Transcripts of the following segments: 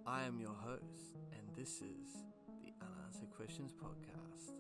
I am your host, and this is the Unanswered Questions Podcast.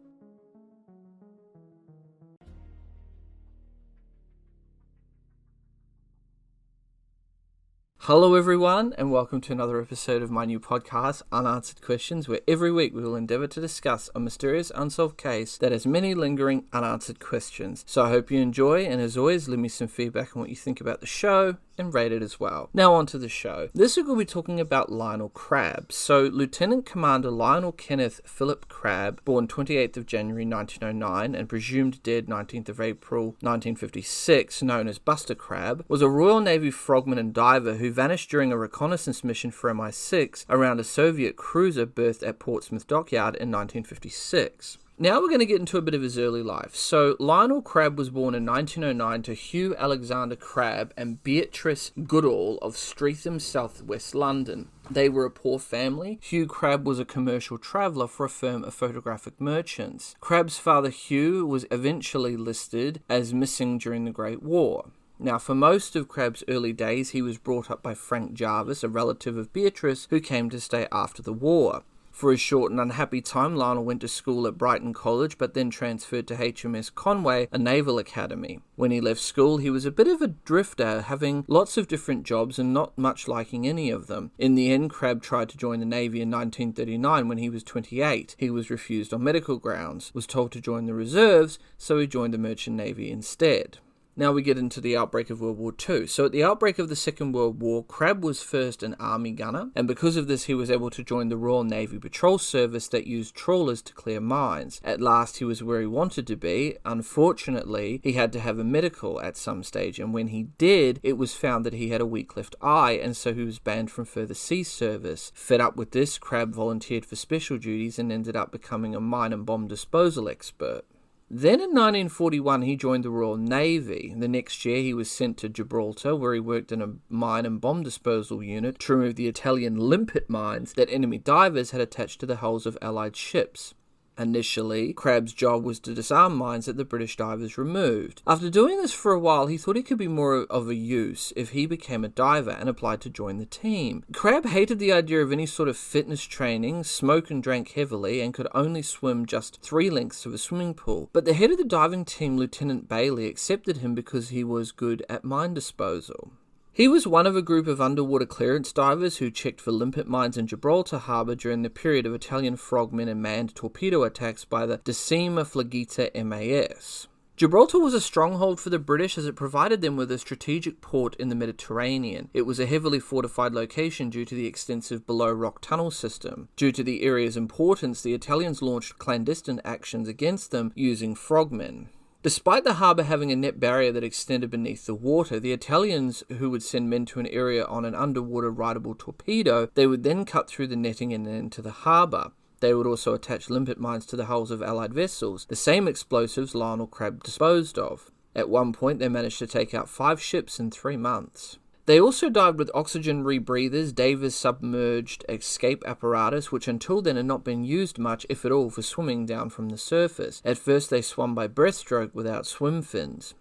Hello everyone, and welcome to another episode of my new podcast, Unanswered Questions, where every week we will endeavour to discuss a mysterious unsolved case that has many lingering unanswered questions. So I hope you enjoy, and as always, leave me some feedback on what you think about the show, and rate it as well. Now on to the show. This week we'll be talking about Lionel Crabb. So Lieutenant Commander Lionel Kenneth Phillip Crabb, born 28th of January 1909 and presumed dead 19th of April 1956, known as Buster Crabb, was a Royal Navy frogman and diver who vanished during a reconnaissance mission for MI6 around a Soviet cruiser berthed at Portsmouth Dockyard in 1956. Now we're going to get into a bit of his early life. So Lionel Crabb was born in 1909 to Hugh Alexander Crabb and Beatrice Goodall of Streatham, southwest London. They were a poor family. Hugh Crabb was a commercial traveller for a firm of photographic merchants. Crabb's father Hugh was eventually listed as missing during the Great War. Now, for most of Crabb's early days, he was brought up by Frank Jarvis, a relative of Beatrice, who came to stay after the war. For a short and unhappy time, Lionel went to school at Brighton College, but then transferred to HMS Conway, a naval academy. When he left school, he was a bit of a drifter, having lots of different jobs and not much liking any of them. In the end, Crabb tried to join the Navy in 1939 when he was 28. He was refused on medical grounds, was told to join the reserves, so he joined the Merchant Navy instead. Now we get into the outbreak of World War II. So at the outbreak of the Second World War, Crabb was first an army gunner, and because of this he was able to join the Royal Navy Patrol Service that used trawlers to clear mines. At last he was where he wanted to be. Unfortunately, he had to have a medical at some stage, and when he did, it was found that he had a weak left eye, and so he was banned from further sea service. Fed up with this, Crabb volunteered for special duties and ended up becoming a mine and bomb disposal expert. Then in 1941 he joined the Royal Navy. The next year he was sent to Gibraltar, where he worked in a mine and bomb disposal unit to remove the Italian limpet mines that enemy divers had attached to the hulls of Allied ships. Initially, Crabb's job was to disarm mines that the British divers removed. After doing this for a while, he thought he could be more of a use if he became a diver and applied to join the team. Crabb hated the idea of any sort of fitness training, smoked and drank heavily, and could only swim just 3 lengths of a swimming pool. But the head of the diving team, Lieutenant Bailey, accepted him because he was good at mine disposal. He was one of a group of underwater clearance divers who checked for limpet mines in Gibraltar harbour during the period of Italian frogmen and manned torpedo attacks by the Decima Flagita MAS. Gibraltar was a stronghold for the British as it provided them with a strategic port in the Mediterranean. It was a heavily fortified location due to the extensive below-rock tunnel system. Due to the area's importance, the Italians launched clandestine actions against them using frogmen. Despite the harbour having a net barrier that extended beneath the water, the Italians, who would send men to an area on an underwater rideable torpedo, they would then cut through the netting and into the harbour. They would also attach limpet mines to the hulls of Allied vessels, the same explosives Lionel Crabb disposed of. At one point, they managed to take out 5 ships in 3 months. They also dived with oxygen rebreathers, Davis submerged escape apparatus, which until then had not been used much, if at all, for swimming down from the surface. At first they swum by breaststroke without swim fins.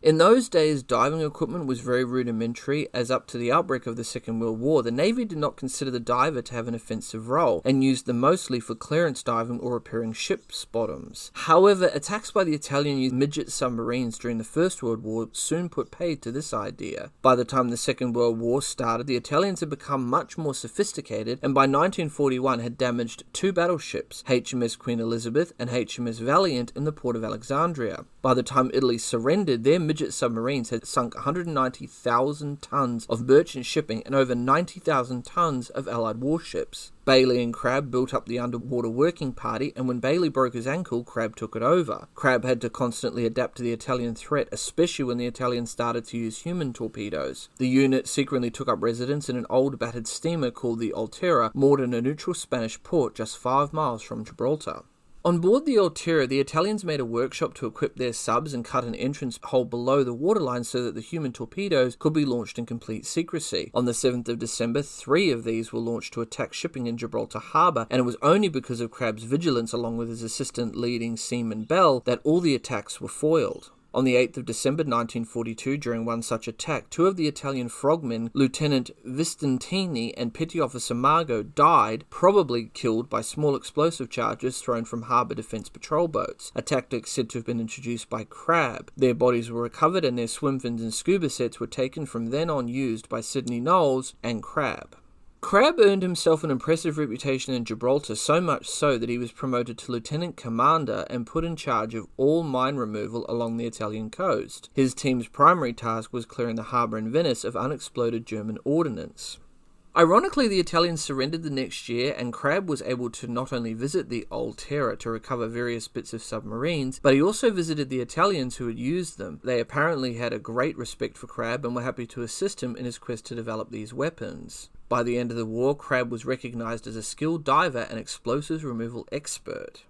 In those days, diving equipment was very rudimentary, as up to the outbreak of the Second World War, the Navy did not consider the diver to have an offensive role, and used them mostly for clearance diving or repairing ships' bottoms. However, attacks by the Italian midget submarines during the First World War soon put paid to this idea. By the time the Second World War started, the Italians had become much more sophisticated, and by 1941 had damaged 2 battleships, HMS Queen Elizabeth and HMS Valiant, in the port of Alexandria. By the time Italy surrendered, their midget submarines had sunk 190,000 tons of merchant shipping and over 90,000 tons of Allied warships. Bailey and Crabb built up the underwater working party, and when Bailey broke his ankle, Crabb took it over. Crabb had to constantly adapt to the Italian threat, especially when the Italians started to use human torpedoes. The unit secretly took up residence in an old battered steamer called the Altera, moored in a neutral Spanish port just 5 miles from Gibraltar. On board the Altera, the Italians made a workshop to equip their subs and cut an entrance hole below the waterline so that the human torpedoes could be launched in complete secrecy. On the 7th of December, 3 of these were launched to attack shipping in Gibraltar harbour, and it was only because of Crabb's vigilance along with his assistant leading seaman Bell that all the attacks were foiled. On the 8th of December 1942, during one such attack, two of the Italian frogmen, Lieutenant Vistantini and Petty Officer Margot, died, probably killed by small explosive charges thrown from harbour defence patrol boats, a tactic said to have been introduced by Crabb. Their bodies were recovered and their swim fins and scuba sets were taken from then on used by Sidney Knowles and Crabb. Crabb earned himself an impressive reputation in Gibraltar, so much so that he was promoted to lieutenant commander and put in charge of all mine removal along the Italian coast. His team's primary task was clearing the harbour in Venice of unexploded German ordnance. Ironically, the Italians surrendered the next year, and Crabb was able to not only visit the Old Terror to recover various bits of submarines, but he also visited the Italians who had used them. They apparently had a great respect for Crabb and were happy to assist him in his quest to develop these weapons. By the end of the war, Crabb was recognised as a skilled diver and explosives removal expert.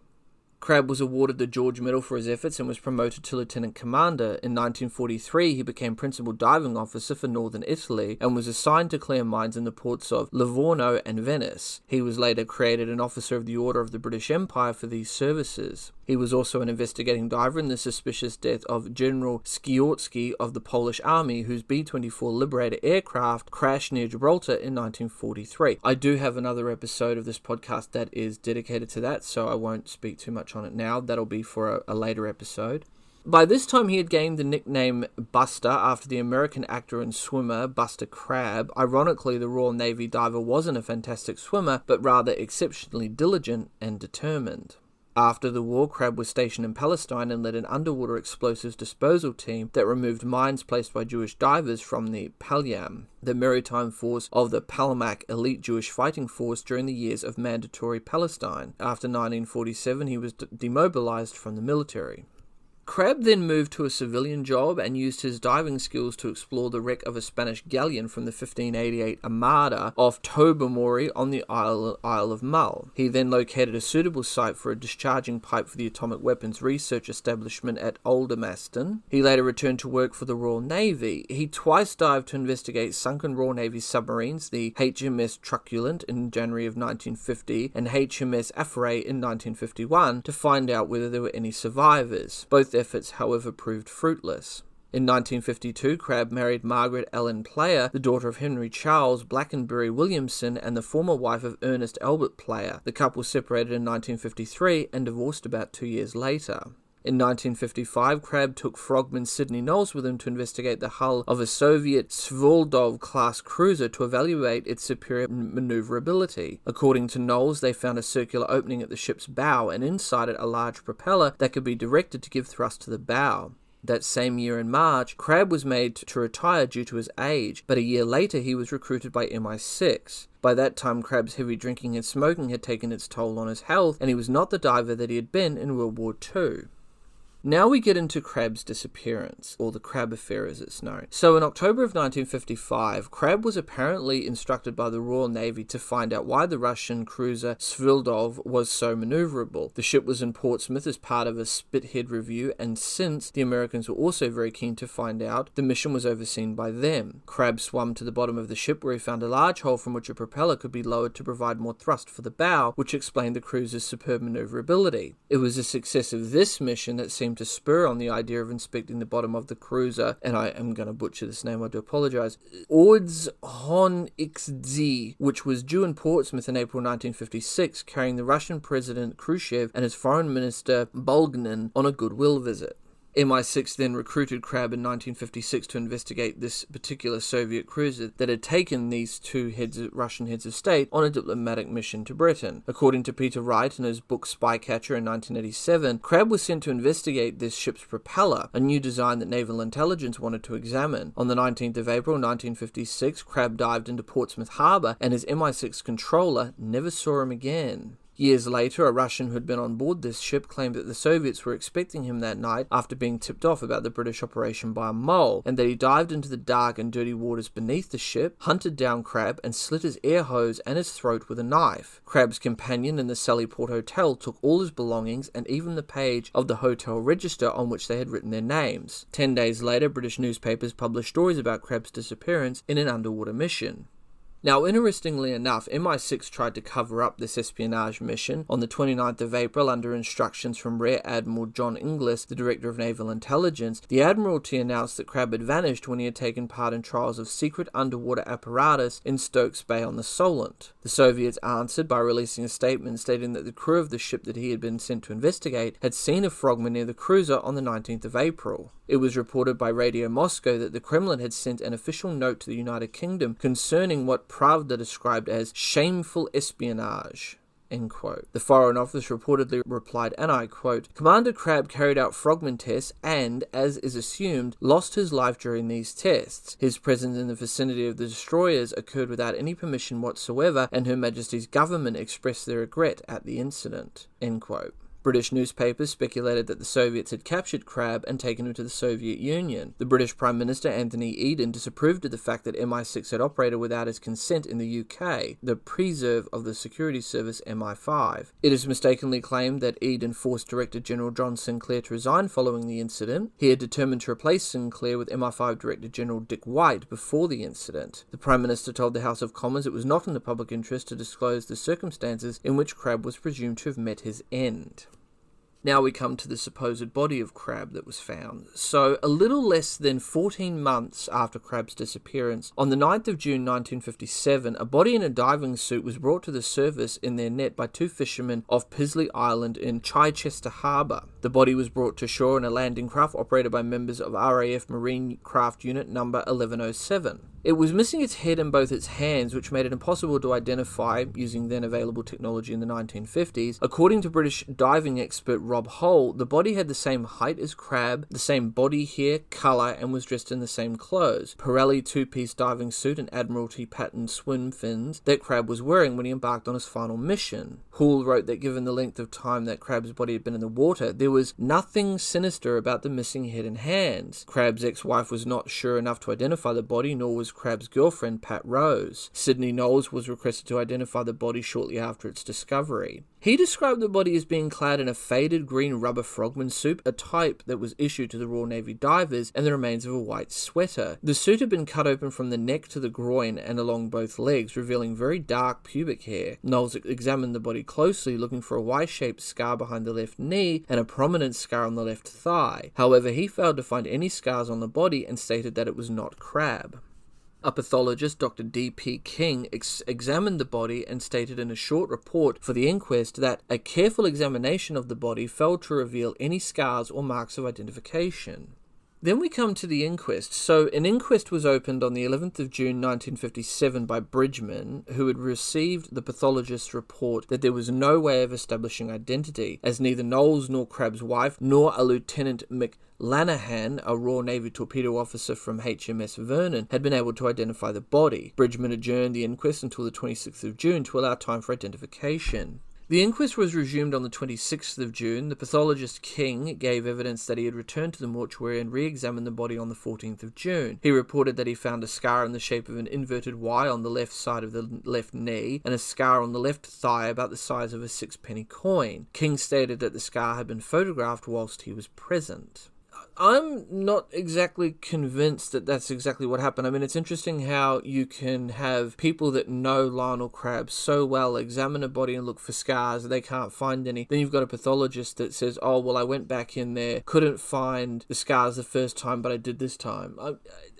Crabb was awarded the George Medal for his efforts and was promoted to lieutenant commander. In 1943, he became principal diving officer for northern Italy and was assigned to clear mines in the ports of Livorno and Venice. He was later created an officer of the Order of the British Empire for these services. He was also an investigating diver in the suspicious death of General Sciorski of the Polish Army, whose B-24 Liberator aircraft crashed near Gibraltar in 1943. I do have another episode of this podcast that is dedicated to that, so I won't speak too much on it now. That'll be for a later episode. By this time, he had gained the nickname Buster after the American actor and swimmer Buster Crabb. Ironically, the Royal Navy diver wasn't a fantastic swimmer, but rather exceptionally diligent and determined. After the war, Crabb was stationed in Palestine and led an underwater explosives disposal team that removed mines placed by Jewish divers from the Palyam, the maritime force of the Palmach elite Jewish fighting force during the years of mandatory Palestine. After 1947, he was demobilized from the military. Crabb then moved to a civilian job and used his diving skills to explore the wreck of a Spanish galleon from the 1588 Armada off Tobermory on the Isle of Mull. He then located a suitable site for a discharging pipe for the atomic weapons research establishment at Aldermaston. He later returned to work for the Royal Navy. He twice dived to investigate sunken Royal Navy submarines, the HMS Truculent in January of 1950 and HMS Affray in 1951, to find out whether there were any survivors. Both efforts, however, proved fruitless. In 1952, Crabb married Margaret Ellen Player, the daughter of Henry Charles Blackenbury Williamson and the former wife of Ernest Albert Player. The couple separated in 1953 and divorced about 2 years later. In 1955, Crabb took frogman Sidney Knowles with him to investigate the hull of a Soviet Svoldov-class cruiser to evaluate its superior maneuverability. According to Knowles, they found a circular opening at the ship's bow, and inside it a large propeller that could be directed to give thrust to the bow. That same year in March, Crabb was made to retire due to his age, but a year later he was recruited by MI6. By that time, Crabb's heavy drinking and smoking had taken its toll on his health, and he was not the diver that he had been in World War II. Now we get into Crabb's disappearance, or the Crabb Affair as it's known. So in October of 1955, Crabb was apparently instructed by the Royal Navy to find out why the Russian cruiser Svoldov was so maneuverable. The ship was in Portsmouth as part of a Spithead review, and since the Americans were also very keen to find out, the mission was overseen by them. Crabb swam to the bottom of the ship where he found a large hole from which a propeller could be lowered to provide more thrust for the bow, which explained the cruiser's superb maneuverability. It was the success of this mission that seemed to spur on the idea of inspecting the bottom of the cruiser, and I am going to butcher this name, I do apologise, Ordzhonikidze, which was due in Portsmouth in April 1956, carrying the Russian President Khrushchev and his Foreign Minister Bulganin on a goodwill visit. MI6 then recruited Crabb in 1956 to investigate this particular Soviet cruiser that had taken these two Russian heads of state on a diplomatic mission to Britain. According to Peter Wright in his book Spycatcher in 1987, Crabb was sent to investigate this ship's propeller, a new design that naval intelligence wanted to examine. On the 19th of April 1956, Crabb dived into Portsmouth Harbour, and his MI6 controller never saw him again. Years later, a Russian who had been on board this ship claimed that the Soviets were expecting him that night after being tipped off about the British operation by a mole, and that he dived into the dark and dirty waters beneath the ship, hunted down Crabb, and slit his air hose and his throat with a knife. Crabb's companion in the Sallyport Hotel took all his belongings and even the page of the hotel register on which they had written their names. 10 days later, British newspapers published stories about Crabb's disappearance in an underwater mission. Now, interestingly enough, MI6 tried to cover up this espionage mission on the 29th of April under instructions from Rear Admiral John Inglis, the Director of Naval Intelligence. The Admiralty announced that Crabb had vanished when he had taken part in trials of secret underwater apparatus in Stokes Bay on the Solent. The Soviets answered by releasing a statement stating that the crew of the ship that he had been sent to investigate had seen a frogman near the cruiser on the 19th of April. It was reported by Radio Moscow that the Kremlin had sent an official note to the United Kingdom concerning what Pravda described as shameful espionage. End quote. The Foreign Office reportedly replied, and I quote, "Commander Crabb carried out frogman tests and, as is assumed, lost his life during these tests. His presence in the vicinity of the destroyers occurred without any permission whatsoever, and Her Majesty's government expressed their regret at the incident." End quote. British newspapers speculated that the Soviets had captured Crabb and taken him to the Soviet Union. The British Prime Minister Anthony Eden disapproved of the fact that MI6 had operated without his consent in the UK, the preserve of the security service MI5. It is mistakenly claimed that Eden forced Director General John Sinclair to resign following the incident. He had determined to replace Sinclair with MI5 Director General Dick White before the incident. The Prime Minister told the House of Commons it was not in the public interest to disclose the circumstances in which Crabb was presumed to have met his end. Now we come to the supposed body of Crabb that was found. So, a little less than 14 months after Crabb's disappearance, on the 9th of June 1957, a body in a diving suit was brought to the surface in their net by two fishermen off Pisley Island in Chichester Harbour. The body was brought to shore in a landing craft operated by members of RAF Marine Craft Unit number 1107. It was missing its head and both its hands, which made it impossible to identify using then available technology in the 1950s. According to British diving expert Rob Hull, the body had the same height as Crabb, the same body hair, colour, and was dressed in the same clothes, Pirelli two-piece diving suit and Admiralty patterned swim fins that Crabb was wearing when he embarked on his final mission. Hull wrote that given the length of time that Crabb's body had been in the water, there was nothing sinister about the missing head and hands. Crabb's ex-wife was not sure enough to identify the body, nor was Crabb's girlfriend, Pat Rose. Sidney Knowles was requested to identify the body shortly after its discovery. He described the body as being clad in a faded green rubber frogman suit, a type that was issued to the Royal Navy divers, and the remains of a white sweater. The suit had been cut open from the neck to the groin and along both legs, revealing very dark pubic hair. Knowles examined the body closely, looking for a Y-shaped scar behind the left knee and a prominent scar on the left thigh. However, he failed to find any scars on the body and stated that it was not Crabb. A pathologist, Dr. D.P. King, examined the body and stated in a short report for the inquest that a careful examination of the body failed to reveal any scars or marks of identification. Then we come to the inquest. So an inquest was opened on the 11th of June 1957 by Bridgman, who had received the pathologist's report that there was no way of establishing identity, as neither Knowles nor Crabb's wife, nor a Lieutenant McLanahan, a Royal Navy torpedo officer from HMS Vernon, had been able to identify the body. Bridgman adjourned the inquest until the 26th of June to allow time for identification. The inquest was resumed on the 26th of June. The pathologist King gave evidence that he had returned to the mortuary and re-examined the body on the 14th of June. He reported that he found a scar in the shape of an inverted Y on the left side of the left knee and a scar on the left thigh about the size of a sixpenny coin. King stated that the scar had been photographed whilst he was present. I'm not exactly convinced that that's exactly what happened. I mean, it's interesting how you can have people that know Lionel Crabb so well examine a body and look for scars, they can't find any. Then you've got a pathologist that says, oh, well, I went back in there, couldn't find the scars the first time, but I did this time.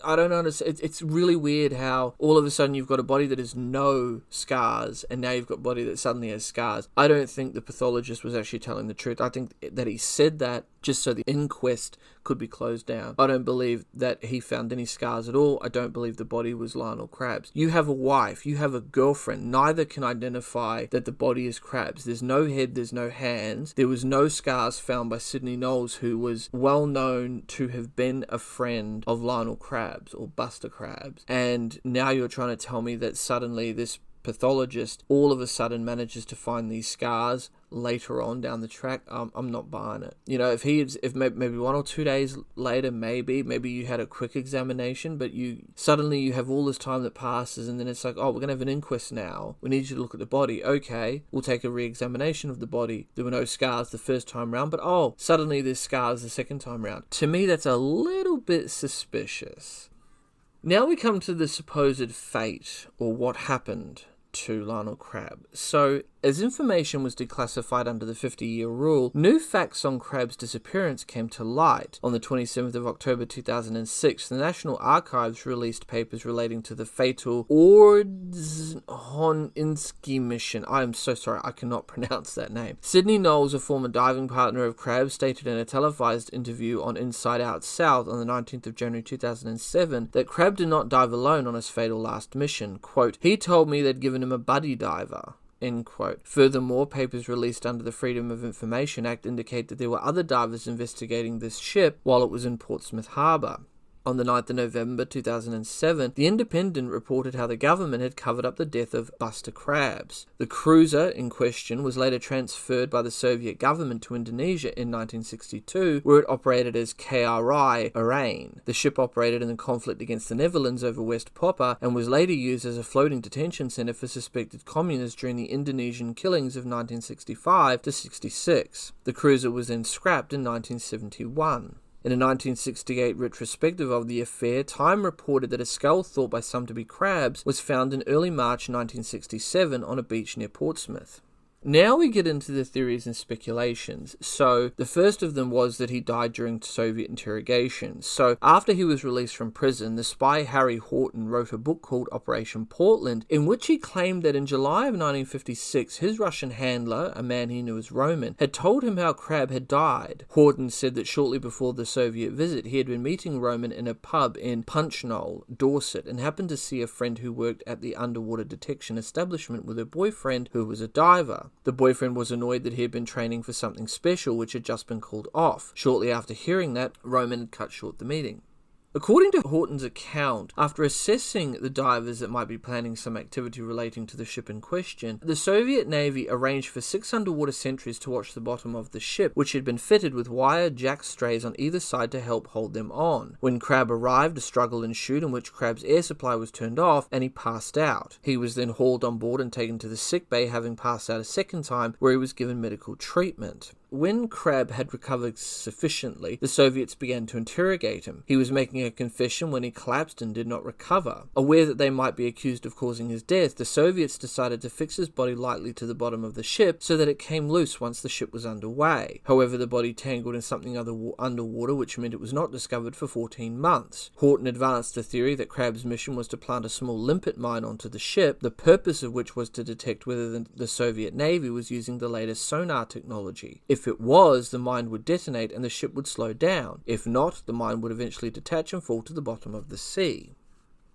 I don't understand. It's really weird how all of a sudden you've got a body that has no scars, and now you've got a body that suddenly has scars. I don't think the pathologist was actually telling the truth. I think that he said that just so the inquest could be closed down. I don't believe that he found any scars at all. I don't believe the body was Lionel Crabb's. You have a wife, you have a girlfriend. Neither can identify that the body is Crabb's. There's no head, there's no hands. There was no scars found by Sidney Knowles, who was well known to have been a friend of Lionel Crabb's or Buster Crabb's. And now you're trying to tell me that suddenly this pathologist all of a sudden manages to find these scars later on down the track. I'm not buying it. You know, if maybe 1 or 2 days later, maybe you had a quick examination, but you have all this time that passes, and then it's like, oh, we're gonna have an inquest now. We need you to look at the body. Okay, we'll take a re-examination of the body. There were no scars the first time round, but oh, suddenly there's scars the second time round. To me, that's a little bit suspicious. Now we come to the supposed fate, or what happened to Lionel Crabb. So, as information was declassified under the 50-year rule, new facts on Crabb's disappearance came to light. On the 27th of October 2006, the National Archives released papers relating to the fatal Ordzhoninski mission. I am so sorry, I cannot pronounce that name. Sidney Knowles, a former diving partner of Crabb, stated in a televised interview on Inside Out South on the 19th of January 2007 that Crabb did not dive alone on his fatal last mission. Quote, "He told me they'd given him a buddy diver." End quote. Furthermore, papers released under the Freedom of Information Act indicate that there were other divers investigating this ship while it was in Portsmouth Harbour. On the 9th of November 2007, The Independent reported how the government had covered up the death of Buster Crabb. The cruiser in question was later transferred by the Soviet government to Indonesia in 1962, where it operated as KRI Arain. The ship operated in the conflict against the Netherlands over West Papua and was later used as a floating detention centre for suspected communists during the Indonesian killings of 1965 to 66. The cruiser was then scrapped in 1971. In a 1968 retrospective of the affair, Time reported that a skull thought by some to be Crabb's was found in early March 1967 on a beach near Portsmouth. Now we get into the theories and speculations. So, the first of them was that he died during Soviet interrogation. So, after he was released from prison, the spy Harry Horton wrote a book called Operation Portland, in which he claimed that in July of 1956, his Russian handler, a man he knew as Roman, had told him how Crabb had died. Horton said that shortly before the Soviet visit, he had been meeting Roman in a pub in Punchknoll, Dorset, and happened to see a friend who worked at the underwater detection establishment with her boyfriend, who was a diver. The boyfriend was annoyed that he had been training for something special which had just been called off. Shortly after hearing that, Roman had cut short the meeting. According to Horton's account, after assessing the divers that might be planning some activity relating to the ship in question, the Soviet Navy arranged for 6 underwater sentries to watch the bottom of the ship, which had been fitted with wire jack strays on either side to help hold them on. When Crabb arrived, a struggle ensued in which Crabb's air supply was turned off and he passed out. He was then hauled on board and taken to the sick bay, having passed out a second time, where he was given medical treatment. When Crabb had recovered sufficiently, the Soviets began to interrogate him. He was making a confession when he collapsed and did not recover. Aware that they might be accused of causing his death, the Soviets decided to fix his body lightly to the bottom of the ship so that it came loose once the ship was underway. However, the body tangled in something underwater, which meant it was not discovered for 14 months. Horton advanced the theory that Crabb's mission was to plant a small limpet mine onto the ship, the purpose of which was to detect whether the Soviet Navy was using the latest sonar technology. If it was, the mine would detonate and the ship would slow down. If not, the mine would eventually detach and fall to the bottom of the sea.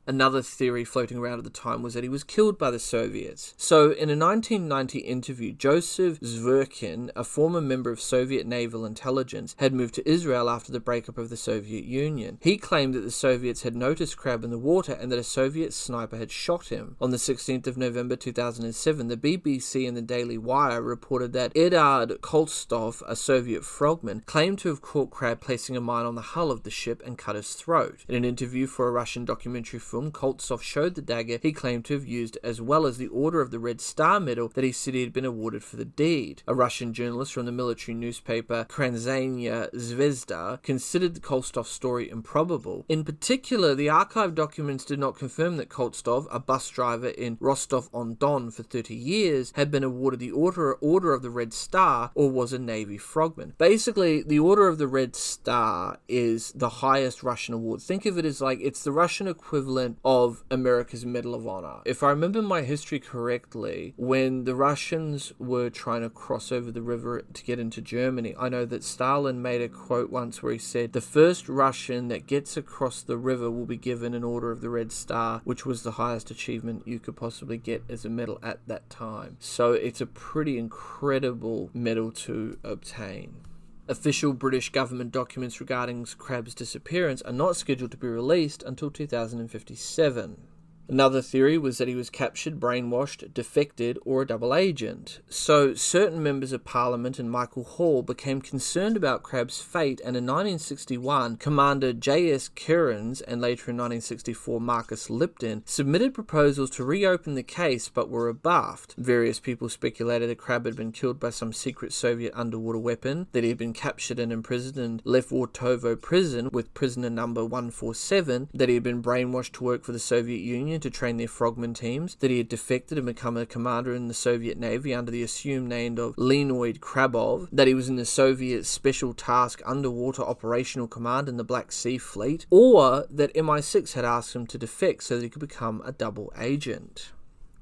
Another theory floating around at the time was that he was killed by the Soviets. So, in a 1990 interview, Joseph Zverkin, a former member of Soviet naval intelligence, had moved to Israel after the breakup of the Soviet Union. He claimed that the Soviets had noticed Crabb in the water and that a Soviet sniper had shot him. On the 16th of November 2007, the BBC and the Daily Wire reported that Eduard Kolstov, a Soviet frogman, claimed to have caught Crabb placing a mine on the hull of the ship and cut his throat. In an interview for a Russian documentary film, Koltsov showed the dagger he claimed to have used, as well as the Order of the Red Star medal that he said he had been awarded for the deed. A Russian journalist from the military newspaper Kranzanya Zvezda considered the Koltsov story improbable. In particular, the archive documents did not confirm that Koltsov, a bus driver in Rostov-on-Don for 30 years, had been awarded the Order of the Red Star or was a Navy frogman. Basically, the Order of the Red Star is the highest Russian award. Think of it as like it's the Russian equivalent of America's Medal of Honor. If I remember my history correctly, when the Russians were trying to cross over the river to get into Germany, I know that Stalin made a quote once where he said, "The first Russian that gets across the river will be given an Order of the Red Star," which was the highest achievement you could possibly get as a medal at that time. So it's a pretty incredible medal to obtain. Official British government documents regarding Crabb's disappearance are not scheduled to be released until 2057. Another theory was that he was captured, brainwashed, defected, or a double agent. So certain members of Parliament and Michael Hall became concerned about Crabb's fate, and in 1961, Commander J.S. Kearns and later in 1964 Marcus Lipton submitted proposals to reopen the case but were rebuffed. Various people speculated that Crabb had been killed by some secret Soviet underwater weapon, that he had been captured and imprisoned in Lefortovo prison with prisoner number 147, that he had been brainwashed to work for the Soviet Union to train their frogman teams, that he had defected and become a commander in the Soviet Navy under the assumed name of Lionel Kenneth, that he was in the Soviet Special Task Underwater Operational Command in the Black Sea Fleet, or that MI6 had asked him to defect so that he could become a double agent.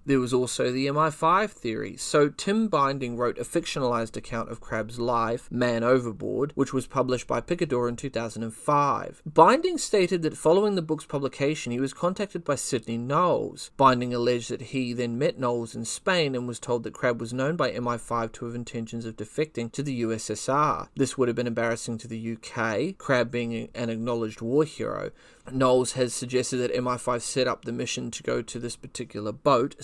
There was also the MI5 theory. So Tim Binding wrote a fictionalized account of Crabb's life, Man Overboard, which was published by Picador in 2005. Binding stated that following the book's publication, he was contacted by Sidney Knowles. Binding alleged that he then met Knowles in Spain and was told that Crabb was known by MI5 to have intentions of defecting to the USSR. This would have been embarrassing to the UK, Crabb being an acknowledged war hero. Knowles has suggested that MI5 set up the mission to go to this particular boat,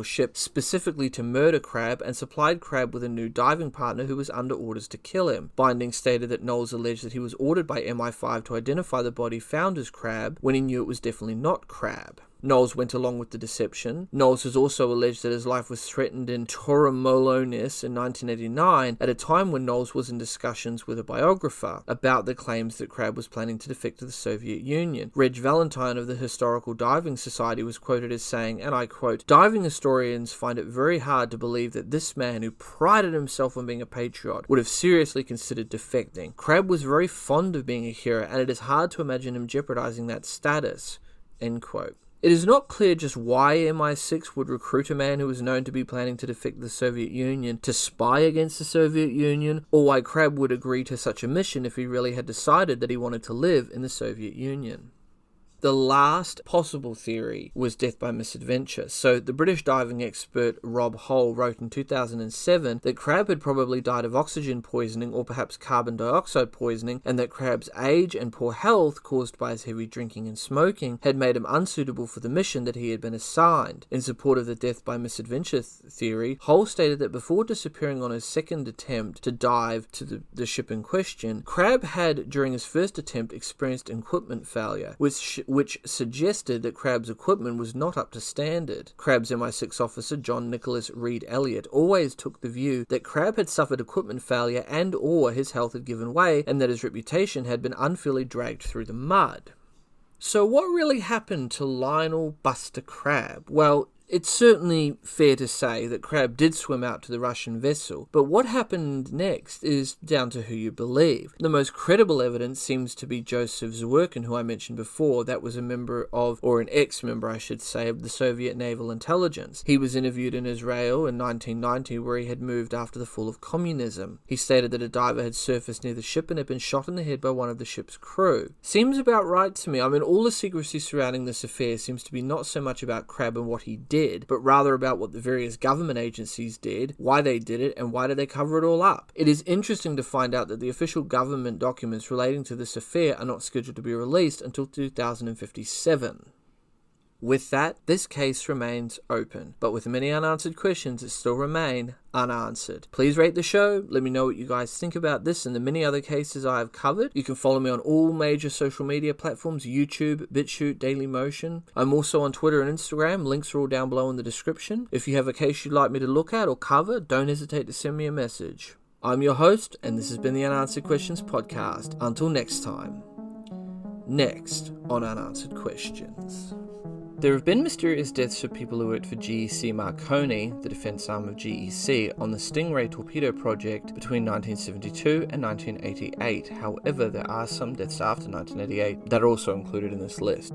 ship specifically to murder Crabb, and supplied Crabb with a new diving partner who was under orders to kill him. Binding stated that Knowles alleged that he was ordered by MI5 to identify the body found as Crabb when he knew it was definitely not Crabb. Knowles went along with the deception. Knowles has also alleged that his life was threatened in Torremolinos in 1989, at a time when Knowles was in discussions with a biographer about the claims that Crabb was planning to defect to the Soviet Union. Reg Valentine of the Historical Diving Society was quoted as saying, and I quote, "Diving historians find it very hard to believe that this man, who prided himself on being a patriot, would have seriously considered defecting. Crabb was very fond of being a hero, and it is hard to imagine him jeopardizing that status." End quote. It is not clear just why MI6 would recruit a man who was known to be planning to defect the Soviet Union to spy against the Soviet Union, or why Crabb would agree to such a mission if he really had decided that he wanted to live in the Soviet Union. The last possible theory was death by misadventure. So the British diving expert Rob Hull wrote in 2007 that Crabb had probably died of oxygen poisoning or perhaps carbon dioxide poisoning, and that Crabb's age and poor health caused by his heavy drinking and smoking had made him unsuitable for the mission that he had been assigned. In support of the death by misadventure theory, Hull stated that before disappearing on his second attempt to dive to the ship in question, Crabb had during his first attempt experienced equipment failure, which suggested that Crabb's equipment was not up to standard. Crabb's MI6 officer, John Nicholas Reed Elliott, always took the view that Crabb had suffered equipment failure and or his health had given way, and that his reputation had been unfairly dragged through the mud. So what really happened to Lionel Buster Crabb? Well, it's certainly fair to say that Crabb did swim out to the Russian vessel, but what happened next is down to who you believe. The most credible evidence seems to be Joseph Zwerkin, who I mentioned before. That was a member of, or an ex-member I should say, of the Soviet Naval Intelligence. He was interviewed in Israel in 1990, where he had moved after the fall of communism. He stated that a diver had surfaced near the ship and had been shot in the head by one of the ship's crew. Seems about right to me. I mean, all the secrecy surrounding this affair seems to be not so much about Crabb and what he did, but rather about what the various government agencies did, why they did it, and why did they cover it all up. It is interesting to find out that the official government documents relating to this affair are not scheduled to be released until 2057. With that, this case remains open, but with many unanswered questions that still remain unanswered. Please rate the show, let me know what you guys think about this and the many other cases I have covered. You can follow me on all major social media platforms, YouTube, BitChute, Dailymotion. I'm also on Twitter and Instagram, links are all down below in the description. If you have a case you'd like me to look at or cover, don't hesitate to send me a message. I'm your host, and this has been the Unanswered Questions Podcast. Until next time. Next on Unanswered Questions. There have been mysterious deaths of people who worked for GEC Marconi, the defense arm of GEC, on the Stingray torpedo project between 1972 and 1988. However, there are some deaths after 1988 that are also included in this list.